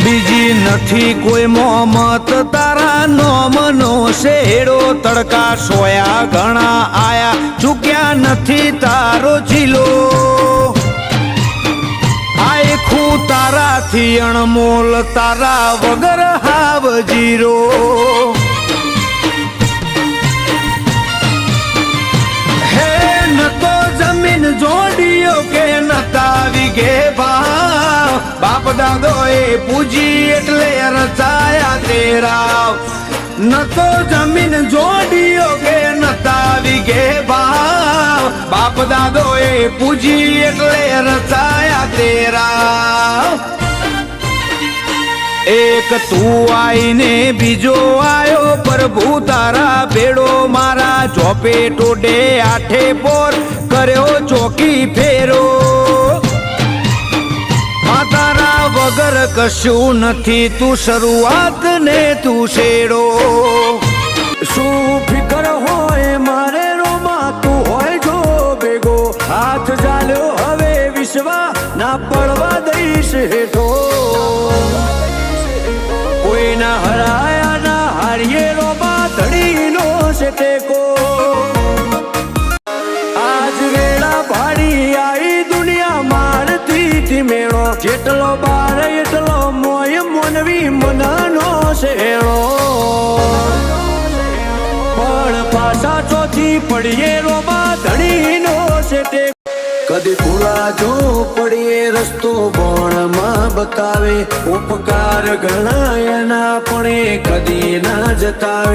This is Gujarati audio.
બીજી નથી કોઈ મોહમત તારા નોમનો શેડો તડકા સોયા ઘણા આયા ચૂક્યા નથી તારો જીલો આખું તારાથી અણમોલ તારા વગર હાવ જીરો હે ન તો જમીન જોડીયો કે નતા વિગે ભાવ બાપ દાદો એ પૂજી એટલે રચાયા તેરા ન તો જમીન જોડીયો કે નતા વિગે ભાવ બાપ દાદો એ પૂજી એટલે રચાયા તેરા એક તું આઈને બીજો આયો પ્રભુ તારા બેડો મારા ચોપે ટોડે આઠે પોર કર્યો ચોકી ફેરો તારા વગર કશું નથી તું શરૂઆત ને તું શેડો શું ફિકર હોય મારે રોમાં તું હોય જો ભેગો હાથ ચાલ્યો હવે વિશ્વા ના પડવા દઈશ હેઠો કોઈના હરાયા ના હારીએ રોમાં ધડીનો છે ટેકો આજ વેળા ભાડી આઈ દુનિયા મારથી મેળો જેટલો બાર એટલો મોય મોનવી મનનો શેળો પણ પાછા ચોથી પડીએ રોમાં ધડીનો છે ટેકો કદી ભૂલા જો પડીએ રસ્તો બોણમાં બતાવે ઉપકાર ઘણા એના પણ કદી ના જતાવે